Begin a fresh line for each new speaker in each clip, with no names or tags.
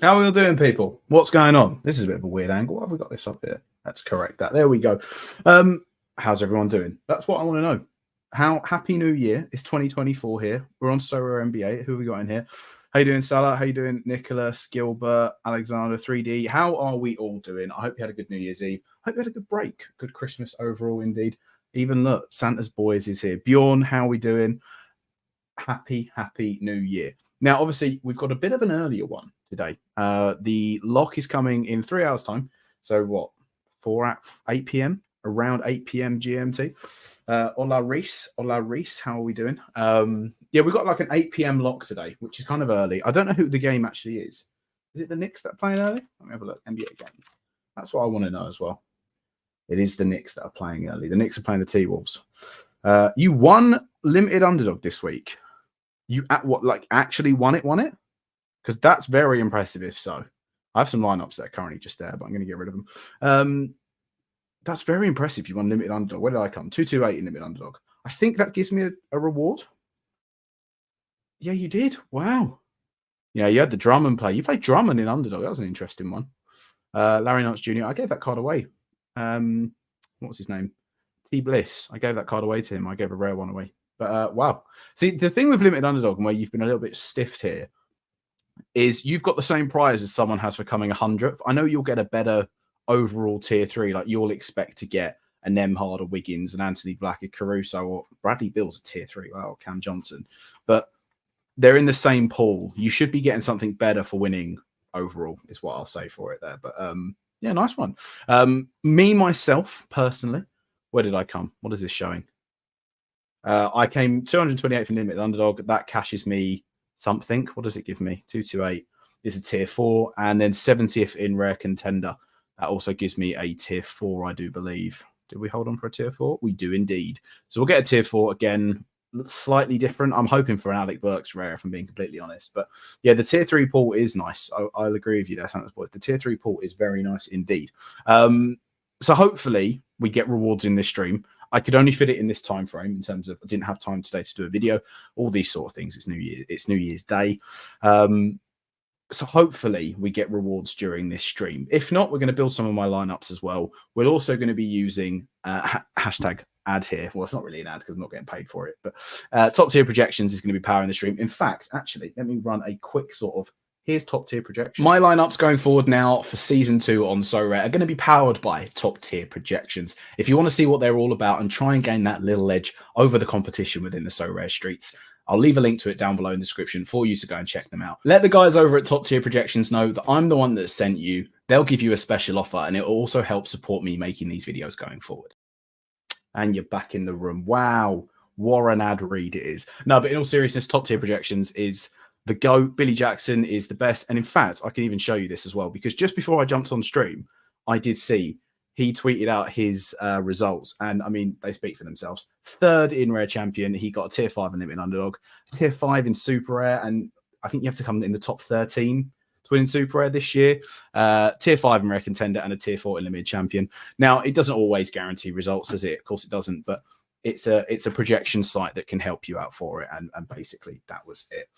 How are we all doing, people? What's going on? This is a bit of a weird angle. Why have we got this up here? Let's correct that. There we go. How's everyone doing? That's what I want to know. Happy New Year. It's 2024 here. We're on Sorare NBA. Who have we got in here? How you doing, Salah? How you doing, Nicholas, Gilbert, Alexander, 3D? How are we all doing? I hope you had a good New Year's Eve. I hope you had a good break. Good Christmas overall, indeed. Even look, Santa's boys is here. Bjorn, how are we doing? Happy New Year. Now, obviously, we've got a bit of an earlier one today. The lock is coming in 3 hours' time. So what? 8 p.m. Around 8 p.m. GMT. Hola Reese, how are we doing? Yeah, we've got like an 8 p.m. lock today, which is kind of early. I don't know who the game actually is. Is it the Knicks that are playing early? Let me have a look. NBA game. That's what I want to know as well. It is the Knicks that are playing early. The Knicks are playing the T-Wolves. You won limited underdog this week. You actually won it? Because that's very impressive if so. I have some lineups that are currently just there, but I'm going to get rid of them. That's very impressive. You won limited underdog. Where did I come? 228 in limited underdog. I think that gives me a reward. Yeah, you did. Wow. Yeah, you had the Drummond play. You played Drummond in underdog. That was an interesting one. Larry Nance Jr. I gave that card away. What was his name? T Bliss. I gave that card away to him. I gave a rare one away. But wow. See, the thing with limited underdog and where you've been a little bit stiffed here is you've got the same prize as someone has for coming 100th. I know you'll get a better overall tier 3. Like you'll expect to get a Nemhard, a Wiggins, an Anthony Black, a Caruso, or Bradley Bill's a tier 3. Wow, Cam Johnson. But they're in the same pool. You should be getting something better for winning overall, is what I'll say for it there. But yeah, nice one. Me, myself, personally, where did I come? What is this showing? I came 228 from limited underdog. That cashes me something. What does it give me? 228 is a tier 4, and then 70th in rare contender. That also gives me a tier 4, I do believe. Did we hold on for a tier 4? We do indeed. So we'll get a tier 4 again. Slightly different. I'm hoping for an Alec Burks rare, if I'm being completely honest. But yeah, the tier 3 pool is nice. I'll agree with you there, Santa's boys. The tier 3 pool is very nice indeed. So hopefully we get rewards in this stream. I could only fit it in this time frame in terms of I didn't have time today to do a video, all these sort of things. It's New Year's Day. So hopefully we get rewards during this stream. If not, we're going to build some of my lineups as well. We're also going to be using hashtag ad here. Well, it's not really an ad because I'm not getting paid for it, but top tier projections is going to be powering the stream. In fact, actually, let me run a quick sort of here's top tier projections. My lineups going forward now for season 2 on Sorare are going to be powered by top tier projections. If you want to see what they're all about and try and gain that little edge over the competition within the Sorare streets, I'll leave a link to it down below in the description for you to go and check them out. Let the guys over at Top Tier Projections know that I'm the one that sent you. They'll give you a special offer, and it will also help support me making these videos going forward. And you're back in the room. Wow. What an ad read it is. No, but in all seriousness, Top Tier Projections is the GOAT. Billy Jackson is the best. And in fact, I can even show you this as well, because just before I jumped on stream, I did see he tweeted out his results. And I mean, they speak for themselves. 3rd in Rare Champion. He got a tier 5 in Limited Underdog, tier 5 in Super Rare. And I think you have to come in the top 13 to win Super Rare this year. Tier 5 in Rare Contender and a tier 4 in Limited Champion. Now, it doesn't always guarantee results, does it? Of course it doesn't. But it's a projection site that can help you out for it. And basically, that was it.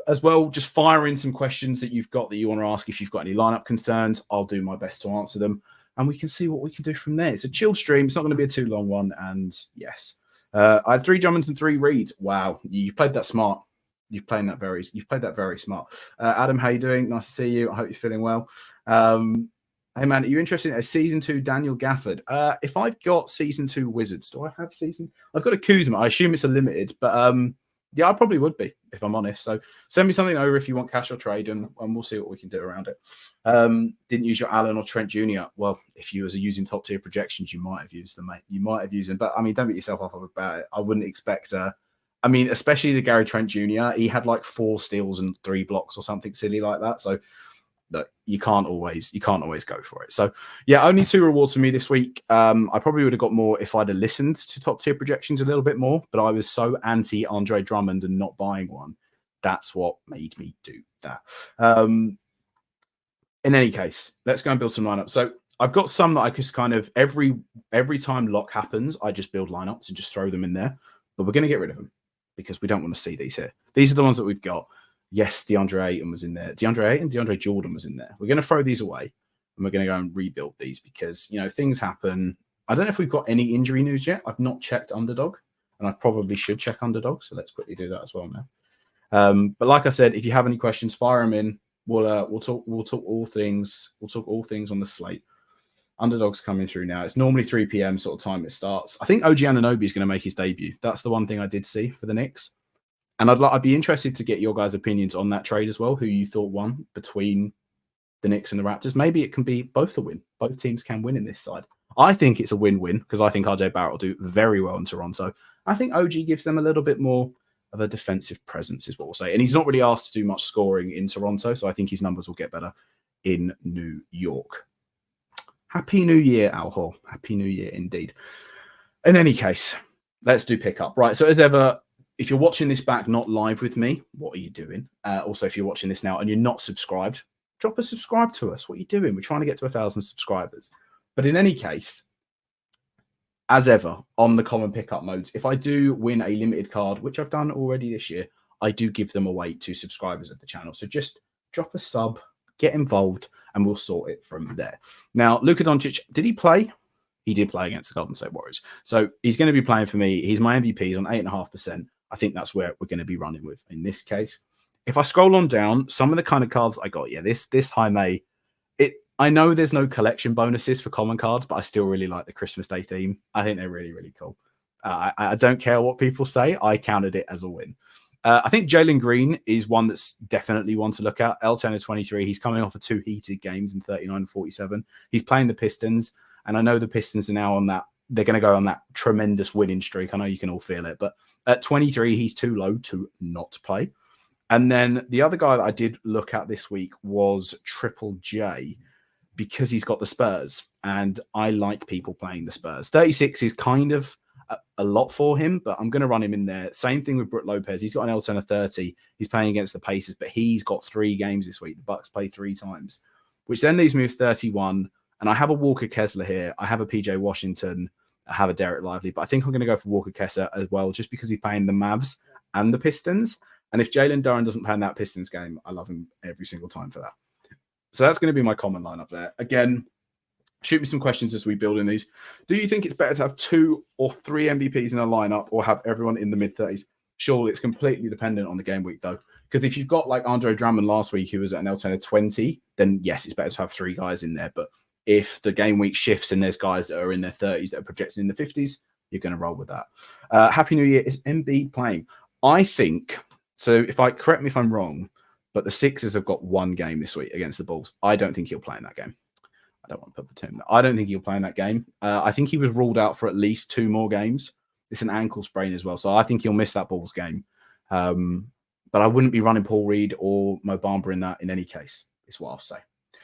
As well, just fire in some questions that you've got that you want to ask. If you've got any lineup concerns, I'll do my best to answer them. And we can see what we can do from there. It's a chill stream. It's not going to be a too long one. And yes, I had 3 Drummonds and 3 Reeds. Wow, you played that smart. You've played that very smart. Adam, how you doing? Nice to see you. I hope you're feeling well. Hey man, are you interested in a season 2 Daniel Gafford? If I've got season 2 Wizards, do I have season? I've got a Kuzma. I assume it's a limited, but yeah, I probably would be, if I'm honest. So send me something over if you want cash or trade, and we'll see what we can do around it. Didn't use your Allen or Trent Jr. Well, if you was using top tier projections, you might have used them, mate. You might have used them. But I mean, don't beat yourself up about it. I wouldn't expect I mean, especially the Gary Trent Jr. He had like 4 steals and 3 blocks or something silly like that. So look, you can't always go for it. So yeah, only 2 rewards for me this week. I probably would have got more if I'd have listened to top tier projections a little bit more, but I was so anti Andre Drummond and not buying one. That's what made me do that. In any case, let's go and build some lineups. So I've got some that I just kind of every time lock happens, I just build lineups and just throw them in there. But we're going to get rid of them because we don't want to see these here. These are the ones that we've got. Yes, DeAndre Ayton was in there. DeAndre Ayton, DeAndre Jordan was in there. We're going to throw these away and we're going to go and rebuild these because, things happen. I don't know if we've got any injury news yet. I've not checked Underdog and I probably should check Underdog. So let's quickly do that as well now. But like I said, if you have any questions, fire them in. We'll talk all things. We'll talk all things on the slate. Underdog's coming through now. It's normally 3 p.m. sort of time it starts. I think OG Anunoby is going to make his debut. That's the one thing I did see for the Knicks. And I'd be interested to get your guys' opinions on that trade as well, who you thought won between the Knicks and the Raptors. Maybe it can be both a win. Both teams can win in this side. I think it's a win-win because I think RJ Barrett will do very well in Toronto. I think OG gives them a little bit more of a defensive presence is what we'll say. And he's not really asked to do much scoring in Toronto, so I think his numbers will get better in New York. Happy New Year, Al Hall. Happy New Year indeed. In any case, let's do pickup. Right, so as ever, if you're watching this back not live with me, what are you doing? Also, if you're watching this now and you're not subscribed, drop a subscribe to us. What are you doing? We're trying to get to 1,000 subscribers. But in any case, as ever, on the common pickup modes, if I do win a limited card, which I've done already this year, I do give them away to subscribers of the channel. So just drop a sub, get involved, and we'll sort it from there. Now, Luka Doncic, did he play? He did play against the Golden State Warriors. So he's going to be playing for me. He's my MVP. He's on 8.5%. I think that's where we're going to be running with in this case. If I scroll on down, some of the kind of cards I got, this Jaime, I know there's no collection bonuses for common cards, but I still really like the Christmas Day theme. I think they're really, really cool. I don't care what people say. I counted it as a win. I think Jalen Green is one that's definitely one to look at. L10 of 23. He's coming off of 2 heated games in 39 and 47. He's playing the Pistons, and I know the Pistons are now on that. They're going to go on that tremendous winning streak. I know you can all feel it, but at 23, he's too low to not play. And then the other guy that I did look at this week was Triple J because he's got the Spurs, and I like people playing the Spurs. 36 is kind of a lot for him, but I'm going to run him in there. Same thing with Brook Lopez. He's got an L10 of 30. He's playing against the Pacers, but he's got 3 games this week. The Bucks play 3 times, which then leaves me with 31. And I have a Walker Kessler here. I have a PJ Washington. I have a Derek Lively, but I think I'm going to go for Walker Kessler as well, just because he's playing the Mavs and the Pistons. And if Jalen Duren doesn't play in that Pistons game, I love him every single time for that. So that's going to be my common lineup there. Again, shoot me some questions as we build in these. Do you think it's better to have 2 or 3 MVPs in a lineup or have everyone in the mid-30s? Surely it's completely dependent on the game week, though. Because if you've got like Andre Drummond last week, who was at an L10 of 20, then yes, it's better to have 3 guys in there. But if the game week shifts and there's guys that are in their 30s that are projected in the 50s, you're going to roll with that. Happy New Year. Is Embiid playing? I think, so correct me if I'm wrong, but the Sixers have got 1 game this week against the Bulls. I don't think he'll play in that game. I don't want to put the team there. I don't think he'll play in that game. I think he was ruled out for at least 2 more games. It's an ankle sprain as well, so I think he'll miss that Bulls game. But I wouldn't be running Paul Reed or Mo Bamba in that in any case, is what I'll say.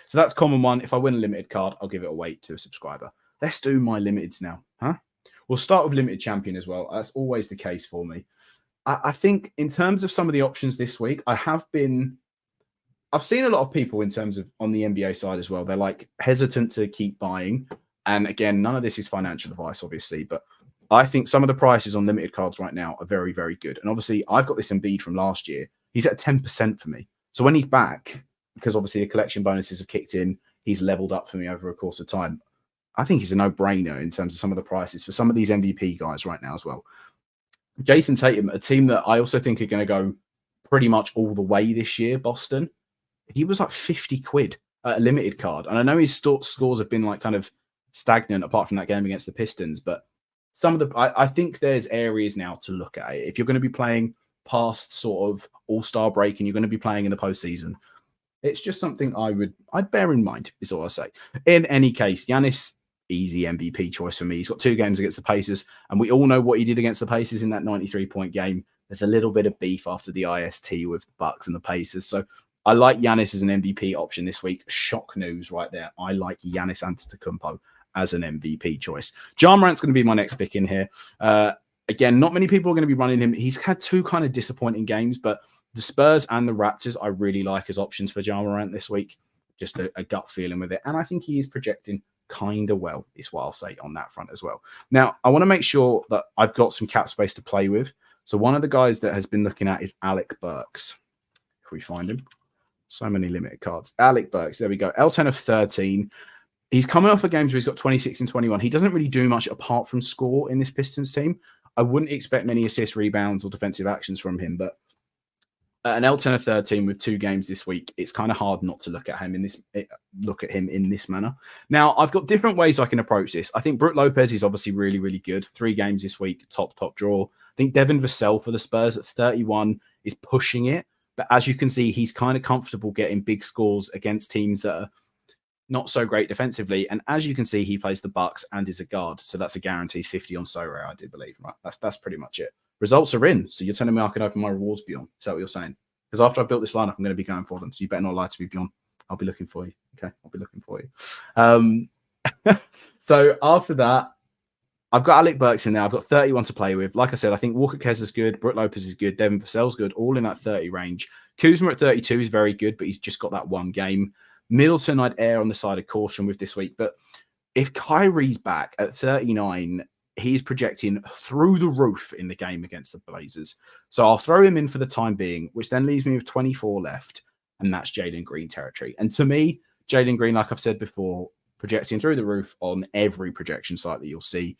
So that's common one. If I win a limited card, I'll give it away to a subscriber. Let's do my limiteds now, huh? We'll start with limited champion as well. That's always the case for me. I think in terms of some of the options this week, I've seen a lot of people in terms of on the NBA side as well. They're like hesitant to keep buying. And again, none of this is financial advice, obviously, but I think some of the prices on limited cards right now are very, very good. And obviously I've got this Embiid from last year. He's at 10% for me. So when he's back, because obviously the collection bonuses have kicked in, he's leveled up for me over a course of time. I think he's a no-brainer in terms of some of the prices for some of these MVP guys right now as well. Jason Tatum, a team that I also think are going to go pretty much all the way this year, Boston. He was like 50 quid at a limited card. And I know his scores have been like kind of stagnant apart from that game against the Pistons, but some of the, I think there's areas now to look at it. If you're going to be playing past sort of all-star break and you're going to be playing in the postseason, it's just something I'd bear in mind, is all I say. In any case, Giannis, easy MVP choice for me. He's got 2 games against the Pacers, and we all know what he did against the Pacers in that 93-point game. There's a little bit of beef after the IST with the Bucks and the Pacers. So I like Giannis as an MVP option this week. Shock news right there. I like Giannis Antetokounmpo as an MVP choice. Ja Morant's going to be my next pick in here. Again, not many people are going to be running him. He's had 2 kind of disappointing games, but the Spurs and the Raptors, I really like as options for Ja Morant this week. Just a gut feeling with it. And I think he is projecting kind of well, is what I'll say on that front as well. Now, I want to make sure that I've got some cap space to play with. So one of the guys that has been looking at is Alec Burks. If can we find him? So many limited cards. Alec Burks. There we go. L10 of 13. He's coming off of games where he's got 26 and 21. He doesn't really do much apart from score in this Pistons team. I wouldn't expect many assists, rebounds, or defensive actions from him, but an L10 of 13 with 2 games this week, it's kind of hard not to look at him in this manner. Now, I've got different ways I can approach this. I think Brook Lopez is obviously really, really good. 3 games this week, top draw. I think Devin Vassell for the Spurs at 31 is pushing it. But as you can see, he's kind of comfortable getting big scores against teams that are not so great defensively. And as you can see, he plays the Bucks and is a guard. So that's a guaranteed 50 on Sorare, I do believe. Right? That's pretty much it. Results are in. So you're telling me I can open my rewards, Bjorn? Is that what you're saying? Because after I've built this lineup, I'm going to be going for them. So you better not lie to me, Bjorn. I'll be looking for you. Okay, I'll be looking for you. So after that, I've got Alec Burks in there. I've got 31 to play with. Like I said, I think Walker Kessler's good. Brook Lopez is good. Devin Vassell's good. All in that 30 range. Kuzma at 32 is very good, but he's just got that one game. Middleton, I'd err on the side of caution with this week. But if Kyrie's back at 39, he's projecting through the roof in the game against the Blazers. So I'll throw him in for the time being, which then leaves me with 24 left. And that's Jalen Green territory. And to me, Jalen Green, like I've said before, projecting through the roof on every projection site that you'll see.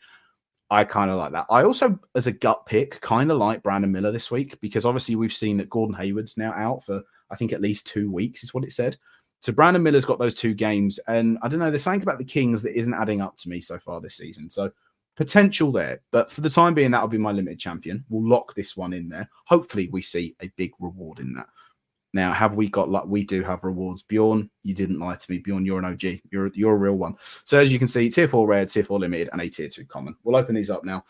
I kind of like that. I also, as a gut pick, kind of like Brandon Miller this week because obviously we've seen that Gordon Hayward's now out for, I think, at least 2 weeks is what it said. So Brandon Miller's got those 2 games. And I don't know, there's something about the Kings that isn't adding up to me so far this season. So potential there. But for the time being, that'll be my limited champion. We'll lock this one in there. Hopefully we see a big reward in that. Now, have we got luck? We do have rewards. Bjorn, you didn't lie to me. Bjorn, you're an OG. You're a real one. So as you can see, tier 4 rare, tier 4 limited, and a tier 2 common. We'll open these up now.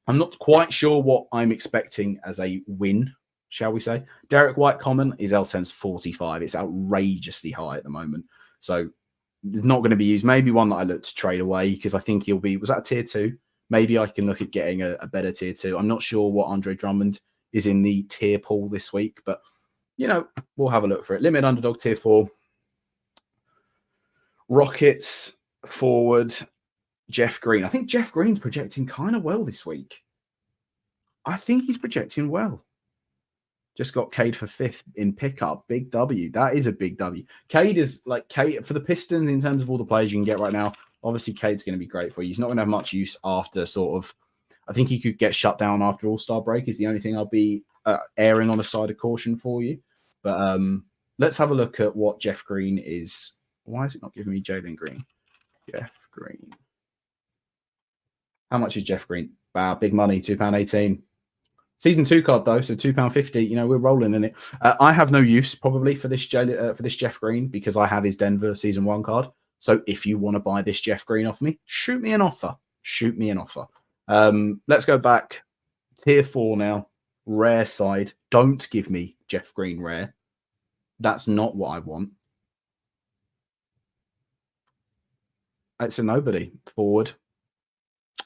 I'm not quite sure what I'm expecting as a win, shall we say. Derek White common is L10's 45. It's outrageously high at the moment. So it's not going to be used. Maybe one that I look to trade away because I think he'll be, was that a tier 2? Maybe I can look at getting a better tier 2. I'm not sure what Andre Drummond is in the tier pool this week, but you know, we'll have a look for it. Limited underdog tier 4. Rockets forward. Jeff Green. I think Jeff Green's projecting kind of well this week. I think he's projecting well. Just got Cade for 5th in pickup. Big W. That is a big W. Cade is like Cade for the Pistons in terms of all the players you can get right now. Obviously, Cade's going to be great for you. He's not going to have much use after sort of. I think he could get shut down after All-Star break. Is the only thing I'll be erring on the side of caution for you. But let's have a look at what Jeff Green is. Why is it not giving me Jalen Green? Jeff Green. How much is Jeff Green? Wow, big money, £2.18. Season 2 card though, so £2.50. You know, we're rolling in it. I have no use probably for this Jeff Green because I have his Denver Season 1 card. So if you want to buy this Jeff Green off me, shoot me an offer. Shoot me an offer. Let's go back. Tier 4 now. Rare side. Don't give me Jeff Green rare. That's not what I want. It's a nobody. Forward.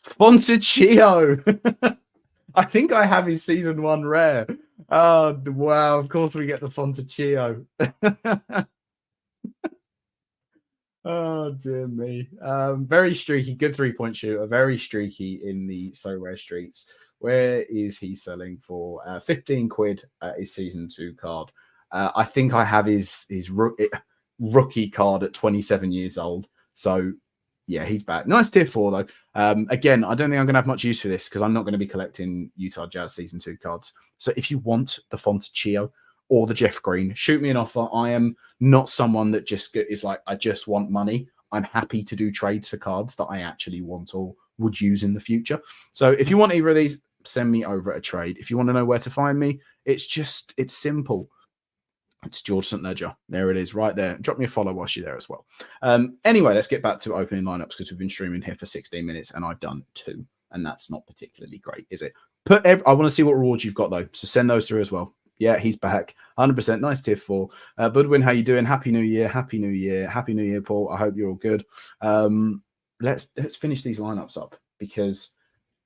Fontecchio. I think I have his Season 1 rare. Oh, wow. Of course we get the Fontecchio. Oh, dear me. Very streaky. Good 3-point shooter. Very streaky in the Sorare streets. Where is he selling for? 15 quid his Season 2 card. I think I have his rookie card at 27 years old. So, yeah, he's back. Nice tier 4, though. Again, I don't think I'm going to have much use for this because I'm not going to be collecting Utah Jazz Season 2 cards. So if you want the Fontecchio or the Jeff Green, shoot me an offer. I am not someone that just is like, I just want money. I'm happy to do trades for cards that I actually want or would use in the future. So if you want either of these, send me over a trade. If you want to know where to find me, it's simple. It's George St. Ledger. There it is right there. Drop me a follow whilst you're there as well. Anyway, let's get back to opening lineups because we've been streaming here for 16 minutes and I've done 2. And that's not particularly great, is it? I want to see what rewards you've got, though. So send those through as well. Yeah, he's back. 100%. Nice tier 4. Budwin, how you doing? Happy New Year. Happy New Year. Happy New Year, Paul. I hope you're all good. Let's finish these lineups up because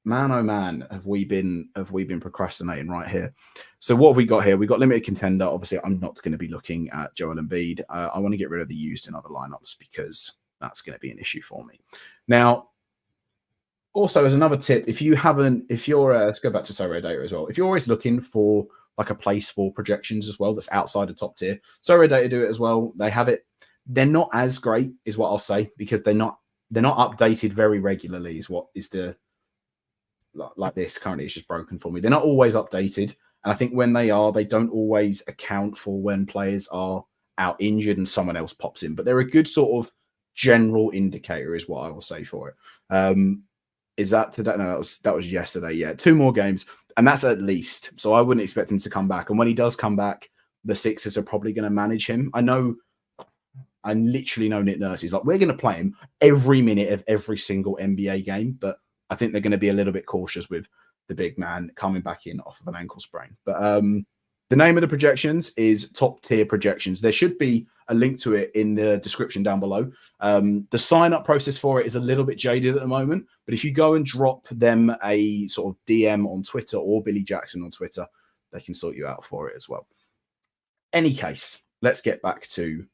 man, oh man, have we been procrastinating right here. So what have we got here? We got limited contender. Obviously, I'm not going to be looking at Joel Embiid. I want to get rid of the used in other lineups because that's going to be an issue for me. Now, also as another tip, let's go back to Sorare data as well. If you're always looking for like a place for projections as well that's outside of top tier. Sorare Data do it as well. They have it. They're not as great, is what I'll say, because they're not updated very regularly. Is what is the like this currently? It's just broken for me. They're not always updated, and I think when they are, they don't always account for when players are out injured and someone else pops in. But they're a good sort of general indicator, is what I will say for it. Is that today? No, that was yesterday. Yeah, 2 more games, and that's at least. So I wouldn't expect him to come back. And when he does come back, the Sixers are probably going to manage him. I literally know Nick Nurse is like, we're going to play him every minute of every single NBA game, but I think they're going to be a little bit cautious with the big man coming back in off of an ankle sprain. But the name of the projections is Top Tier Projections. There should be a link to it in the description down below. The sign-up process for it is a little bit jaded at the moment, but if you go and drop them a sort of DM on Twitter or Billy Jackson on Twitter, they can sort you out for it as well. Any case, let's get back to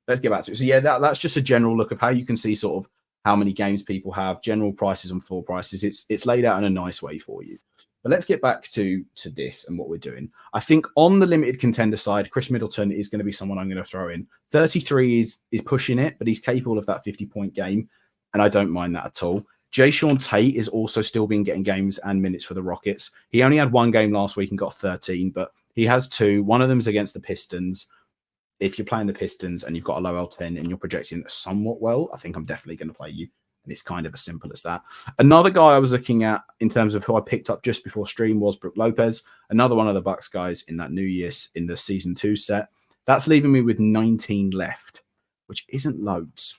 it. So yeah, that's just a general look of how you can see sort of how many games people have, general prices and floor prices. It's laid out in a nice way for you. But let's get back to this and what we're doing. I think on the limited contender side, Chris Middleton is going to be someone I'm going to throw in. 33 is pushing it, but he's capable of that 50-point game, and I don't mind that at all. Jayshawn Tate is also still been getting games and minutes for the Rockets. He only had 1 game last week and got 13, but he has 2. One of them's against the Pistons. If you're playing the Pistons and you've got a low L10 and you're projecting somewhat well, I think I'm definitely going to play you. And it's kind of as simple as that. Another guy I was looking at in terms of who I picked up just before stream was Brook Lopez, another one of the Bucks guys in that New Year's in the season 2 set. That's leaving me with 19 left, which isn't loads.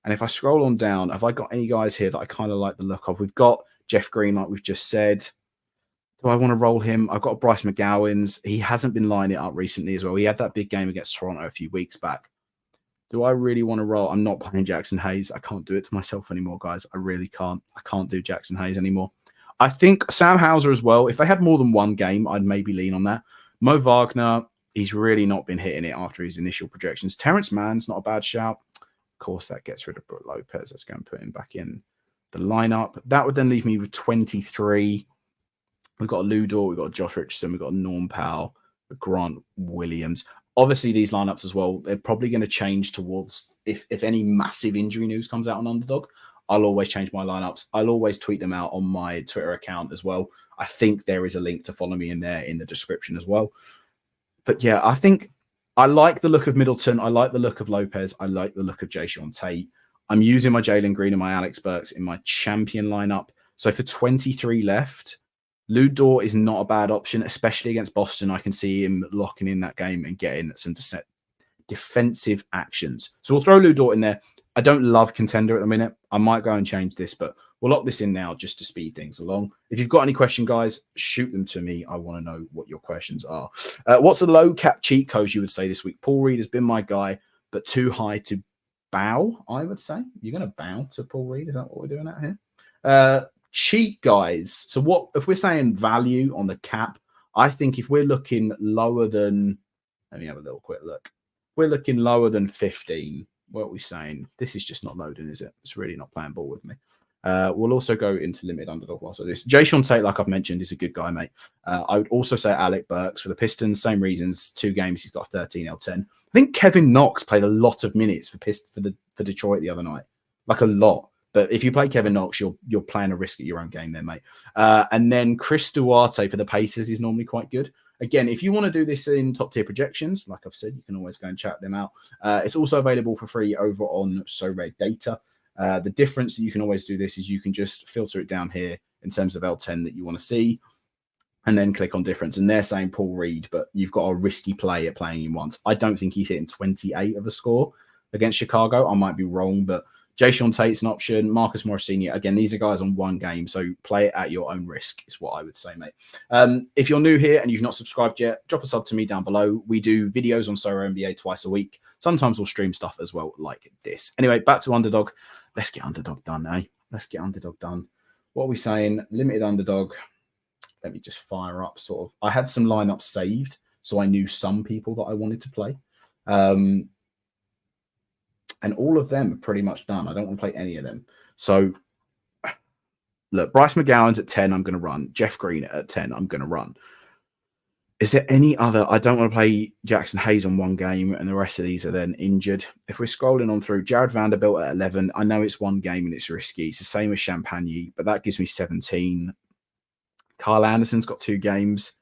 And if I scroll on down, have I got any guys here that I kind of like the look of? We've got Jeff Green, like we've just said. Do I want to roll him? I've got Bryce McGowan's. He hasn't been lining it up recently as well. He had that big game against Toronto a few weeks back. Do I really want to roll? I'm not playing Jackson Hayes. I can't do it to myself anymore, guys. I really can't. I can't do Jackson Hayes anymore. I think Sam Hauser as well. If they had more than 1 game, I'd maybe lean on that. Mo Wagner, he's really not been hitting it after his initial projections. Terrence Mann's not a bad shout. Of course, that gets rid of Brook Lopez. Let's go and put him back in the lineup. That would then leave me with 23. We've got Lou Dort, we've got Josh Richardson, we've got Norm Powell, Grant Williams. Obviously, these lineups as well, they're probably going to change towards, if any massive injury news comes out on Underdog, I'll always change my lineups. I'll always tweet them out on my Twitter account as well. I think there is a link to follow me in there in the description as well. But yeah, I think I like the look of Middleton. I like the look of Lopez. I like the look of Jayshawn Tate. I'm using my Jalen Green and my Alex Burks in my champion lineup. So for 23 left, Lou Dort is not a bad option, especially against Boston. I can see him locking in that game and getting some defensive actions. So we'll throw Lou Dort in there. I don't love contender at the minute. I might go and change this, but we'll lock this in now just to speed things along. If you've got any question, guys, shoot them to me. I want to know what your questions are. What's the low cap cheat codes you would say this week? Paul Reed has been my guy, but too high to bow, I would say. You're going to bow to Paul Reed? Is that what we're doing out here? Cheat guys. So what if we're saying value on the cap? I think if we're looking lower than, let me have a little quick look. If we're looking lower than 15, what are we saying? This is just not loading, is it? It's really not playing ball with me. We'll also go into limited underdog whilst this. Jayshawn Tate, like I've mentioned, is a good guy, mate. I would also say Alec Burks for the Pistons. Same reasons. 2 games, he's got 13 L10. I think Kevin Knox played a lot of minutes for Detroit the other night, like a lot. But if you play Kevin Knox, you're playing a risk at your own game there, mate. And then Chris Duarte for the Pacers is normally quite good. Again, if you want to do this in top tier projections, like I've said, you can always go and check them out. It's also available for free over on Sorare Data. The difference that you can always do this is you can just filter it down here in terms of L10 that you want to see, and then click on difference. And they're saying Paul Reed, but you've got a risky play at playing him once. I don't think he's hitting 28 of a score against Chicago. I might be wrong, but Jayshawn Tate's an option. Marcus Morris Sr. Again, these are guys on 1 game, so play it at your own risk is what I would say, mate. If you're new here and you've not subscribed yet, drop a sub to me down below. We do videos on Sorare NBA twice a week. Sometimes we'll stream stuff as well like this. Anyway, back to Underdog. Let's get Underdog done, eh? Let's get Underdog done. What are we saying? Limited Underdog. Let me just fire up sort of. I had some lineups saved, so I knew some people that I wanted to play. And all of them are pretty much done. I don't want to play any of them. So, look, Bryce McGowan's at 10, I'm going to run. Jeff Green at 10, I'm going to run. Is there any other? I don't want to play Jackson Hayes on one game and the rest of these are then injured. If we're scrolling on through, Jared Vanderbilt at 11. I know it's one game and it's risky. It's the same as Champagne, but that gives me 17. Kyle Anderson's got 2 games.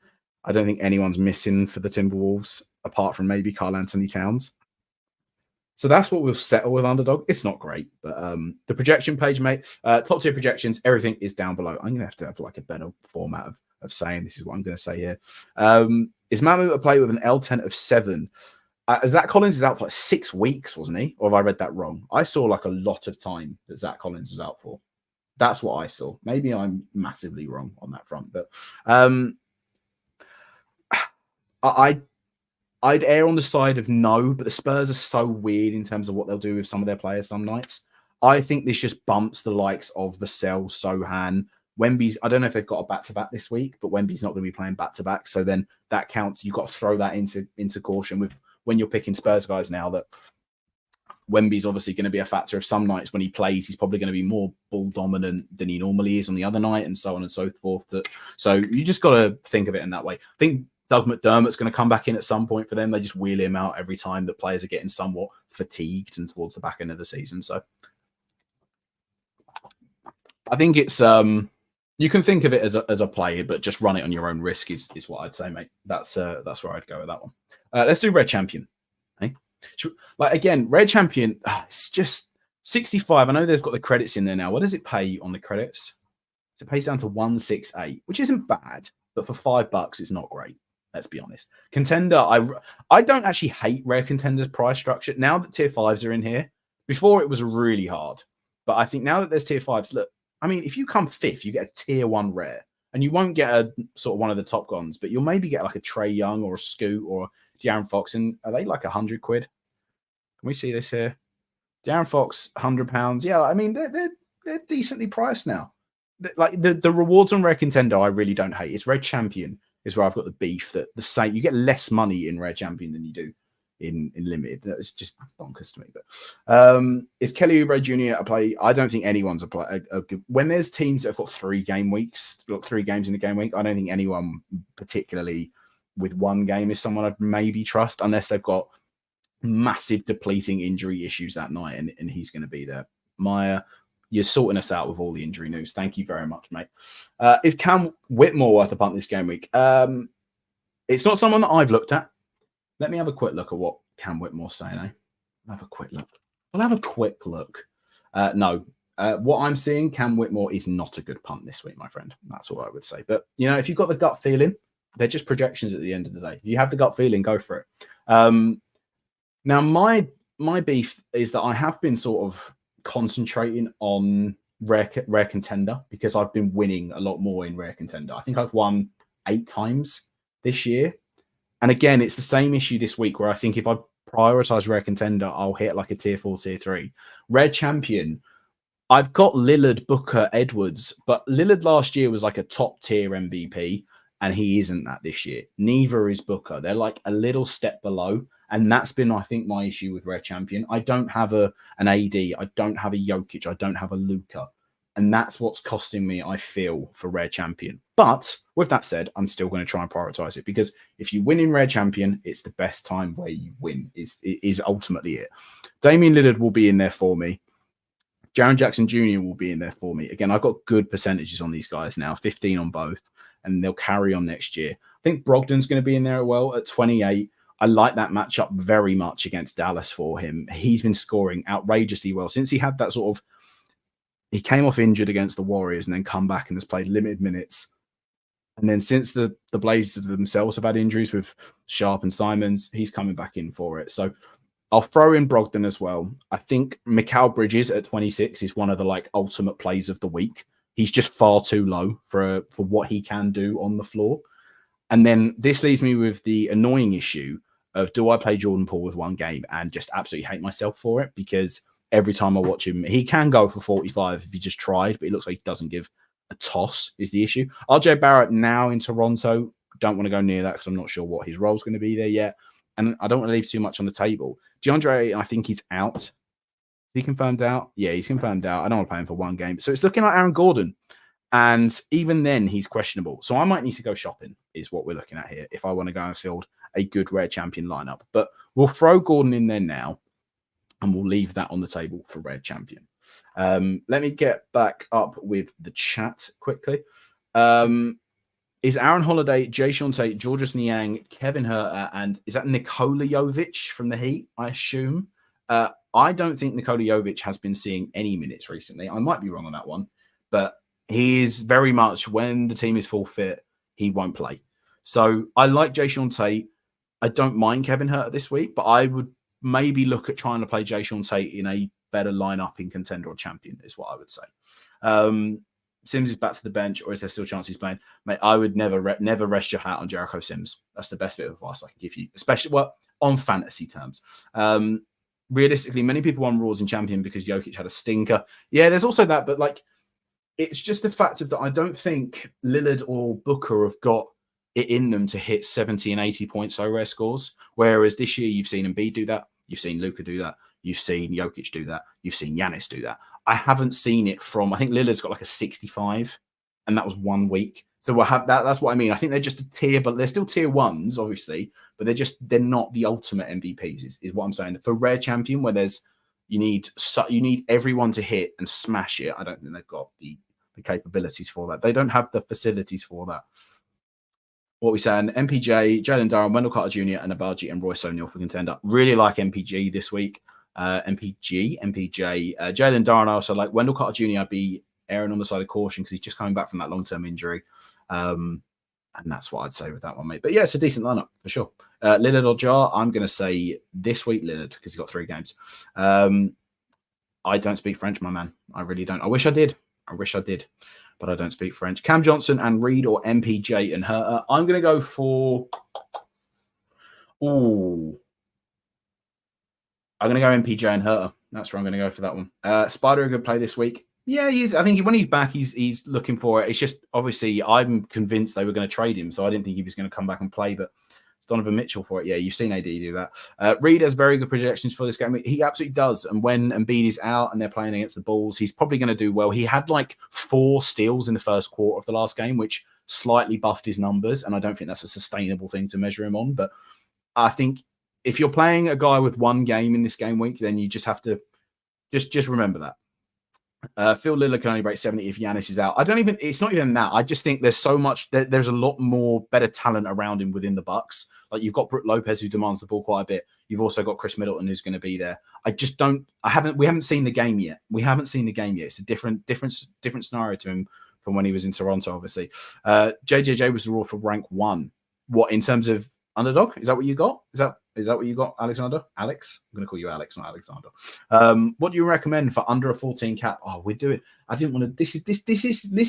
I don't think anyone's missing for the Timberwolves apart from maybe Karl Anthony Towns. So that's what we'll settle with underdog. It's not great, but the projection page, mate, top tier projections, everything is down below. I'm going to have like a better format of saying this is what I'm going to say here. Is Mamu a play with an L10 of 7? Zach Collins is out for like 6 weeks, wasn't he? Or have I read that wrong? I saw like a lot of time that Zach Collins was out for. That's what I saw. Maybe I'm massively wrong on that front, but I'd err on the side of no, but the Spurs are so weird in terms of what they'll do with some of their players some nights. I think this just bumps the likes of Vassell, Sohan, Wemby's. I don't know if they've got a back-to-back this week, but Wemby's not going to be playing back-to-back. So then that counts. You've got to throw that into caution with when you're picking Spurs guys now that Wemby's obviously going to be a factor of some nights when he plays. He's probably going to be more ball dominant than he normally is on the other night and so on and so forth. So you just got to think of it in that way. I think Doug McDermott's going to come back in at some point for them. They just wheel him out every time that players are getting somewhat fatigued and towards the back end of the season. So I think it's you can think of it as a play, but just run it on your own risk is what I'd say, mate. That's where I'd go with that one. Let's do Red Champion. Hey? Like again, Red Champion, it's just 65. I know they've got the credits in there now. What does it pay on the credits? So it pays down to 168, which isn't bad, but for $5, it's not great. Let's be honest. Contender, I don't actually hate Rare Contender's price structure. Now that tier 5s are in here, before it was really hard. But I think now that there's tier 5s, look, I mean, if you come 5th, you get a tier 1 rare. And you won't get a sort of one of the top guns, but you'll maybe get like a Trae Young or a Scoot or a De'Aaron Fox. And are they like £100? Can we see this here? De'Aaron Fox, £100. Yeah, I mean, they're decently priced now. Like the rewards on Rare Contender, I really don't hate. It's Red Champion is where I've got the beef that the same. You get less money in Rare Champion than you do in Limited. It's just bonkers to me. But is Kelly Oubre Jr. a play? I don't think anyone's a play. When there's teams that have got 3 game weeks, got 3 games in a game week, I don't think anyone particularly with 1 game is someone I'd maybe trust unless they've got massive depleting injury issues that night and he's going to be there. Maya, you're sorting us out with all the injury news. Thank you very much, mate. Is Cam Whitmore worth a punt this game week? It's not someone that I've looked at. Let me have a quick look at what Cam Whitmore's saying. I'll have a quick look. No. What I'm seeing, Cam Whitmore is not a good punt this week, my friend. That's all I would say. But, you know, if you've got the gut feeling, they're just projections at the end of the day. If you have the gut feeling, go for it. Now, my beef is that I have been sort of concentrating on rare contender because I've been winning a lot more in Rare Contender. I think I've won 8 times this year. And again, it's the same issue this week where I think if I prioritize Rare Contender, I'll hit like a tier 4, tier 3. Red Champion, I've got Lillard, Booker, Edwards, but Lillard last year was like a top tier MVP and he isn't that this year. Neither is Booker. They're like a little step below. And that's been, I think, my issue with Rare Champion. I don't have an AD. I don't have a Jokic. I don't have a Luka. And that's what's costing me, I feel, for Rare Champion. But with that said, I'm still going to try and prioritize it because if you win in Rare Champion, it's the best time where you win is ultimately it. Damian Lillard will be in there for me. Jaren Jackson Jr. will be in there for me. Again, I've got good percentages on these guys now, 15 on both, and they'll carry on next year. I think Brogdon's going to be in there as well at 28. I like that matchup very much against Dallas for him. He's been scoring outrageously well since he had that sort of, he came off injured against the Warriors and then come back and has played limited minutes. And then since the Blazers themselves have had injuries with Sharp and Simons, he's coming back in for it. So I'll throw in Brogdon as well. I think Mikal Bridges at 26 is one of the like ultimate plays of the week. He's just far too low for what he can do on the floor. And then this leaves me with the annoying issue of do I play Jordan Poole with 1 game and just absolutely hate myself for it? Because every time I watch him, he can go for 45 if he just tried, but it looks like he doesn't give a toss is the issue. RJ Barrett now in Toronto. Don't want to go near that because I'm not sure what his role's going to be there yet. And I don't want to leave too much on the table. DeAndre, I think he's out. Is he confirmed out? Yeah, he's confirmed out. I don't want to play him for 1 game. So it's looking like Aaron Gordon. And even then, he's questionable. So I might need to go shopping, is what we're looking at here, if I want to go and field a good rare champion lineup. But we'll throw Gordon in there now, and we'll leave that on the table for rare champion. Let me get back up with the chat quickly. Is Aaron Holiday, Jay Sean Tate, Georges Niang, Kevin Herter, and is that Nikola Jovic from the Heat, I assume? I don't think Nikola Jovic has been seeing any minutes recently. I might be wrong on that one, but he is very much, when the team is full fit, he won't play. So I like Jay Sean Tate. I don't mind Kevin Herter this week, but I would maybe look at trying to play Jay Sean Tate in a better lineup in contender or champion, is what I would say. Sims is back to the bench, or is there still a chance he's playing? Mate, I would never rest your hat on Jericho Sims. That's the best bit of advice I can give you, especially on fantasy terms. Realistically, many people won Raws in champion because Jokic had a stinker. Yeah, there's also that, but like, it's just the fact of that I don't think Lillard or Booker have got it in them to hit 70 and 80 points so rare scores. Whereas this year you've seen Embiid do that, you've seen Luka do that, you've seen Jokic do that, you've seen Giannis do that. I haven't seen it from, I think Lillard's got like a 65, and that was 1 week. So we'll have that. That's what I mean. I think they're just a tier, but they're still tier ones, obviously, but they're not the ultimate MVPs, is what I'm saying. For rare champion, where you need everyone to hit and smash it, I don't think they've got the capabilities for that. They don't have the facilities for that. What we saying? MPJ, Jalen Durham, Wendell Carter Jr., and Abaji and Royce O'Neal for contender. Really like MPG this week. MPJ, Jalen Durham. I also like Wendell Carter Jr. I'd be erring on the side of caution because he's just coming back from that long-term injury. And that's what I'd say with that one, mate. But yeah, it's a decent lineup for sure. Lillard or Jar, I'm going to say this week Lillard because he's got 3 games. I don't speak French, my man. I really don't. I wish I did, but I don't speak French. Cam Johnson and Reed, or MPJ and Herter. I'm going to go for... I'm going to go MPJ and Herter. That's where I'm going to go for that one. Spider, a good play this week. Yeah, he is. I think when he's back, he's looking for it. It's just, obviously, I'm convinced they were going to trade him, so I didn't think he was going to come back and play, but it's Donovan Mitchell for it. Yeah, you've seen AD do that. Reed has very good projections for this game. He absolutely does. And when Embiid is out and they're playing against the Bulls, he's probably going to do well. He had like 4 steals in the first quarter of the last game, which slightly buffed his numbers, and I don't think that's a sustainable thing to measure him on. But I think if you're playing a guy with 1 game in this game week, then you just have to just remember that. Phil Lillard can only break 70 if Giannis is out. It's not even that. I just think there's so much, there's a lot more better talent around him within the Bucks. Like, you've got Brook Lopez, who demands the ball quite a bit. You've also got Chris Middleton, who's going to be there. We haven't seen the game yet. It's a different scenario to him from when he was in Toronto, obviously. JJJ was the raw for rank 1. What, in terms of underdog? Is that what you got? Is that what you got, Alexander? Alex? I'm going to call you Alex, not Alexander. What do you recommend for under a 14 cap? Oh, we do it. I didn't want to. This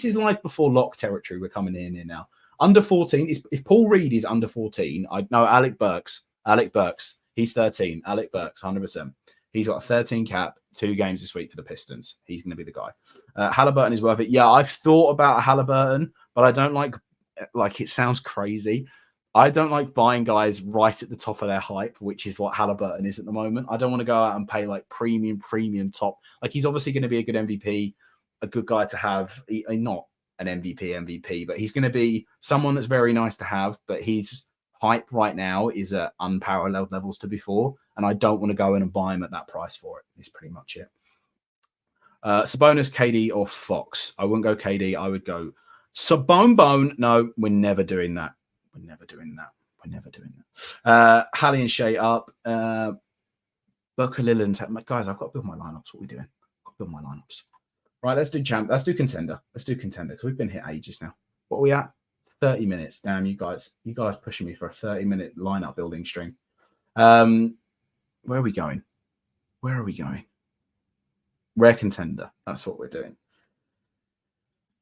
is life before lock territory. We're coming in here now. Under 14. If Paul Reed is under 14, I know Alec Burks. He's 13. Alec Burks, 100%. He's got a 13 cap, 2 games this week for the Pistons. He's going to be the guy. Halliburton is worth it. Yeah, I've thought about Halliburton, but I don't like it sounds crazy. I don't like buying guys right at the top of their hype, which is what Halliburton is at the moment. I don't want to go out and pay like premium top. Like, he's obviously going to be a good MVP, a good guy to have. Not an MVP, but he's going to be someone that's very nice to have. But his hype right now is at unparalleled levels to before, and I don't want to go in and buy him at that price for it. It's pretty much it. Sabonis, KD, or Fox. I wouldn't go KD. I would go Sabone. No, we're never doing that. We're never doing that. Hallie and Shea up. Booker Lillard. Guys, I've got to build my lineups. What are we doing? I've got to build my lineups. Right, let's do contender. Because we've been here ages now. What are we at? 30 minutes. Damn, you guys pushing me for a 30-minute lineup building stream. Where are we going? Rare contender. That's what we're doing.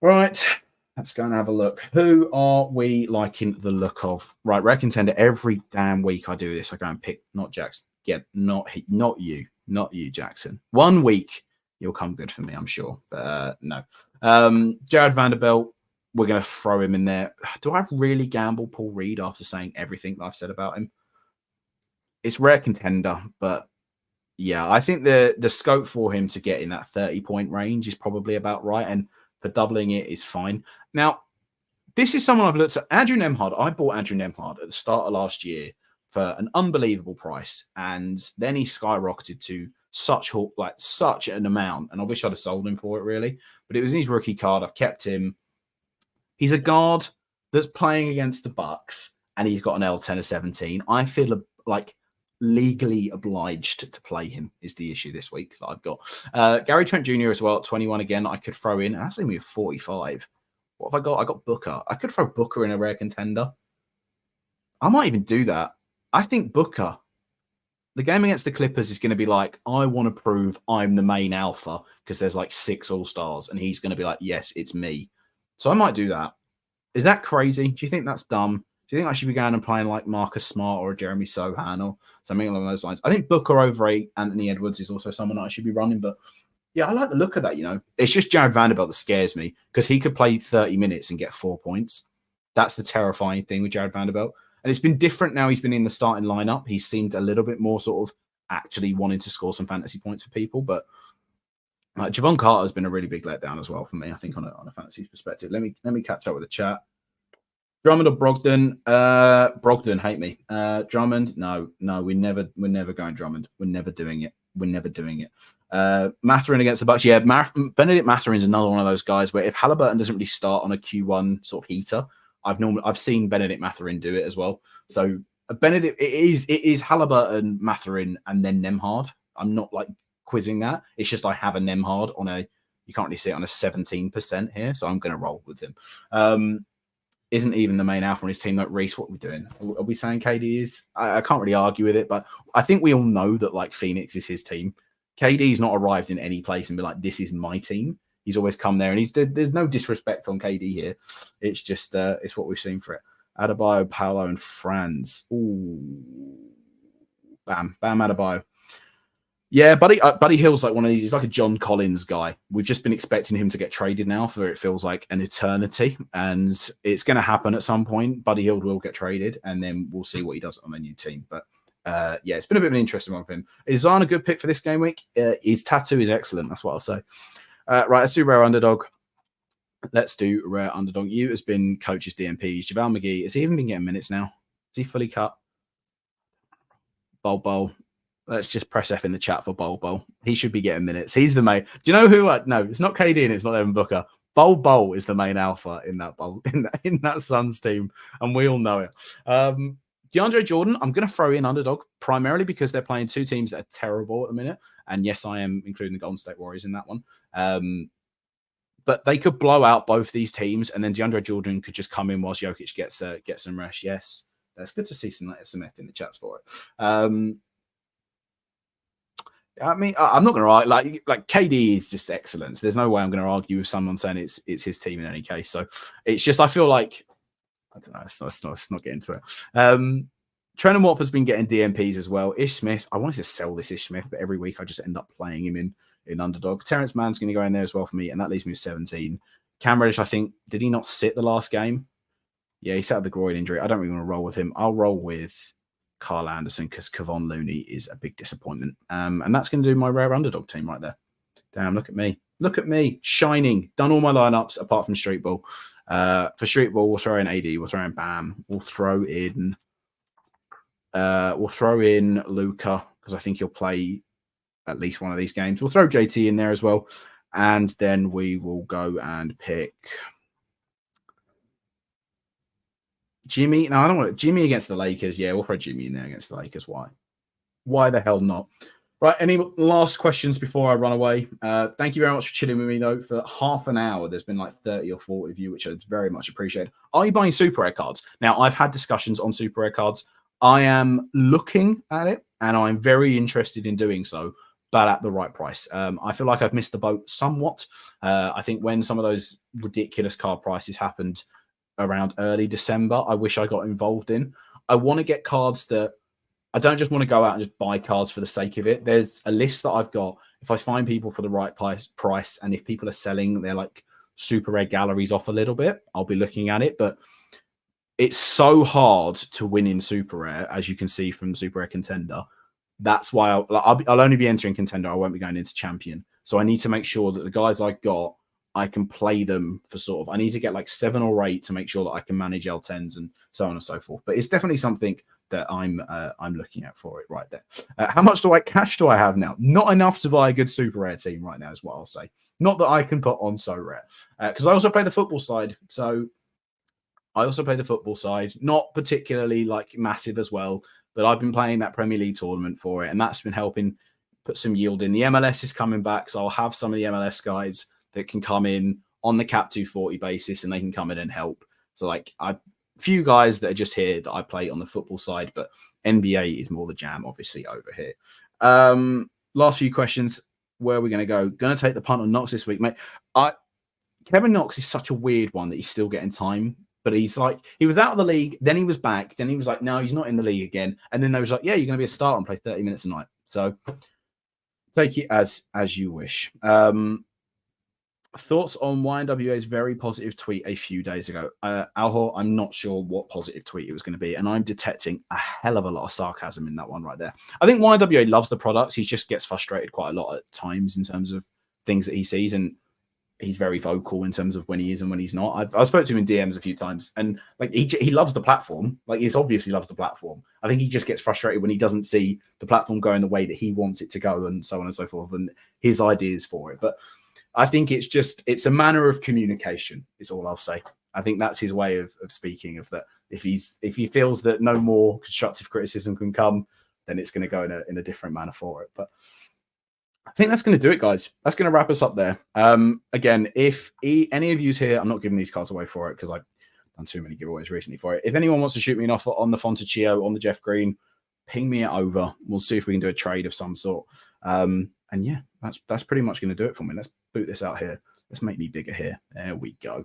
Right. Let's go and have a look. Who are we liking the look of? Right, rare contender. Every damn week I do this. I go and pick, not Jackson. Yeah, not you, Jackson. 1 week, you'll come good for me, I'm sure. But no. Jared Vanderbilt, we're going to throw him in there. Do I really gamble Paul Reed after saying everything that I've said about him? It's rare contender, but yeah, I think the scope for him to get in that 30-point range is probably about right. And for doubling it is fine. Now, this is someone I've looked at. Andrew Nemhard. I bought Andrew Nemhard at the start of last year for an unbelievable price, and then he skyrocketed to such an amount. And I wish I'd have sold him for it, really. But it was in his rookie card. I've kept him. He's a guard that's playing against the Bucks, and he's got an L10 of 17. I feel like legally obliged to play him is the issue this week that I've got. Gary Trent Jr. as well at 21 again. I could throw in. That's only 45. What have I got? I got Booker. I could throw Booker in a rare contender. I might even do that. I think Booker, the game against the Clippers is going to be like, I want to prove I'm the main alpha because there's like 6 all-stars, and he's going to be like, yes, it's me. So I might do that. Is that crazy? Do you think that's dumb? Do you think I should be going and playing like Marcus Smart or Jeremy Sohan or something along those lines? I think Booker over Anthony Edwards is also someone that I should be running, but yeah, I like the look of that, It's just Jared Vanderbilt that scares me because he could play 30 minutes and get 4 points. That's the terrifying thing with Jared Vanderbilt. And it's been different now he's been in the starting lineup. He seemed a little bit more sort of actually wanting to score some fantasy points for people. But Javon Carter has been a really big letdown as well for me, I think, on a fantasy perspective. Let me catch up with the chat. Drummond or Brogdon? Brogdon, hate me. Drummond? No, we're never going Drummond. We're never doing it. Mathurin against the Bucks. Yeah, Benedict Mathurin's another one of those guys where if Halliburton doesn't really start on a Q1 sort of heater, I've seen Benedict Mathurin do it as well. So Benedict, it is Halliburton, Mathurin, and then Nemhard. I'm not like quizzing that. It's just I have a Nemhard you can't really see it on a 17% here, so I'm going to roll with him. Isn't even the main alpha on his team like Reese. What are we doing? Are we saying KD is? I can't really argue with it, but I think we all know that like Phoenix is his team. KD's not arrived in any place and be like, this is my team. He's always come there, and there's no disrespect on KD here. It's just it's what we've seen for it. Adebayo, Paolo, and Franz. Ooh, Bam Adebayo. Yeah, Buddy Hill's like one of these. He's like a John Collins guy. We've just been expecting him to get traded now for it feels like an eternity, and it's going to happen at some point. Buddy Hill will get traded, and then we'll see what he does on a new team. But yeah, it's been a bit of an interesting one for him. Is Zion a good pick for this game week? His tattoo is excellent. That's what I'll say. Right, let's do rare underdog. You has been coach's DMPs. JaVale McGee, has he even been getting minutes now? Is he fully cut? Bol. Let's just press F in the chat for Bol. He should be getting minutes. He's the main. Do you know who? No, it's not KD and it's not Evan Booker. Bol is the main alpha in that Suns team, and we all know it. DeAndre Jordan, I'm going to throw in underdog primarily because they're playing 2 teams that are terrible at the minute. And yes, I am including the Golden State Warriors in that one. But they could blow out both these teams, and then DeAndre Jordan could just come in whilst Jokic gets some rest. Yes, that's good to see some F in the chats for it. I mean, I'm not going to argue. Like KD is just excellent. So there's no way I'm going to argue with someone saying it's his team in any case. So it's just I feel like I don't know. Let's not get into it. Trenton Watford's been getting DMPs as well. Ish Smith, I wanted to sell this Ish Smith, but every week I just end up playing him in underdog. Terrence Mann's going to go in there as well for me, and that leaves me with 17. Cam Reddish, I think, did he not sit the last game? Yeah, he sat with the groin injury. I don't really want to roll with him. I'll roll with Carl Anderson because Kevon Looney is a big disappointment. And that's going to do my rare underdog team right there. Damn, look at me. Shining. Done all my lineups apart from Street Ball. For Street Ball, we'll throw in AD. We'll throw in Bam. We'll throw in Luka because I think he'll play at least one of these games. We'll throw JT in there as well. And then we will go and pick Jimmy. No, I don't want it. Jimmy against the Lakers. Yeah, we'll throw Jimmy in there against the Lakers. Why the hell not? Right. Any last questions before I run away? Thank you very much for chilling with me, though, for half an hour. There's been like 30 or 40 of you, which I very much appreciate. Are you buying Super Rare cards? Now, I've had discussions on Super Rare cards. I am looking at it, and I'm very interested in doing so, but at the right price. I feel like I've missed the boat somewhat. I think when some of those ridiculous card prices happened around early December, I wish I got involved in. I want to get cards that I don't just want to go out and just buy cards for the sake of it. There's a list that I've got. If I find people for the right price, and if people are selling their like super rare galleries off a little bit, I'll be looking at it. But it's so hard to win in super rare, as you can see from Super Rare Contender. That's why I'll only be entering Contender. I won't be going into Champion. So I need to make sure that the guys I got I can play them for sort of, I need to get like 7 or 8 to make sure that I can manage L10s and so on and so forth. But it's definitely something that I'm looking at for it right there. How much cash do I have now? Not enough to buy a good super rare team right now is what I'll say. Not that I can put on so rare, because I also play the football side. So I also play the football side, not particularly like massive as well, but I've been playing that Premier League tournament for it, and that's been helping put some yield in. The MLS is coming back, so I'll have some of the MLS guys that can come in on the cap 240 basis, and they can come in and help. So like a few guys that are just here that I play on the football side, but NBA is more the jam, obviously, over here. Last few questions. Where are we going to go? Going to take the punt on Knox this week, mate. Kevin Knox is such a weird one that he's still getting time. But he's like, he was out of the league, then he was back, then he was like, no, he's not in the league again. And then they was like, yeah, you're going to be a starter and play 30 minutes a night. So take it as you wish. Thoughts on YNWA's very positive tweet a few days ago? Alhor, I'm not sure what positive tweet it was going to be, and I'm detecting a hell of a lot of sarcasm in that one right there. I think YNWA loves the product. He just gets frustrated quite a lot at times in terms of things that he sees, and he's very vocal in terms of when he is and when he's not. I've spoken to him in DMs a few times, and like he loves the platform. Like he's obviously loves the platform. I think he just gets frustrated when he doesn't see the platform going the way that he wants it to go, and so on and so forth, and his ideas for it. But I think it's a manner of communication, is all I'll say. I think that's his way of speaking of that. If he feels that no more constructive criticism can come, then it's going to go in a different manner for it. But I think that's going to do it, guys. That's going to wrap us up there. Again, if any of you's here, I'm not giving these cards away for it because I've done too many giveaways recently for it. If anyone wants to shoot me an offer on the Fontecchio, on the Jeff Green, ping me it over. We'll see if we can do a trade of some sort. And yeah, that's pretty much going to do it for me. Let's boot this out here. Let's make me bigger here. There we go.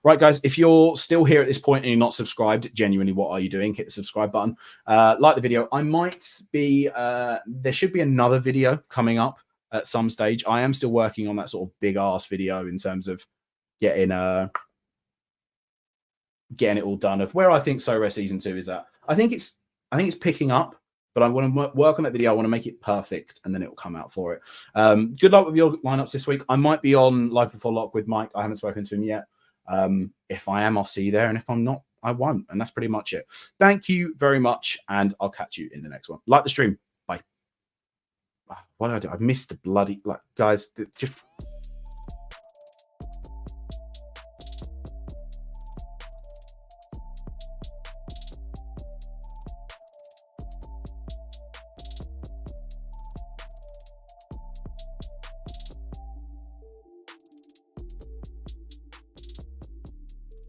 Right, guys, if you're still here at this point and you're not subscribed, genuinely, what are you doing? Hit the subscribe button. Like the video. I might be, there should be another video coming up at some stage. I am still working on that sort of big ass video in terms of getting it all done of where I think Sorare Season 2 is at. I think it's picking up, but I want to work on that video. I want to make it perfect, and then it will come out for it. Good luck with your lineups this week. I might be on Live Before Lock with Mike. I haven't spoken to him yet. If I am, I'll see you there. And if I'm not, I won't. And that's pretty much it. Thank you very much, and I'll catch you in the next one. Like the stream. Bye. What did I do? I missed the bloody, guys, just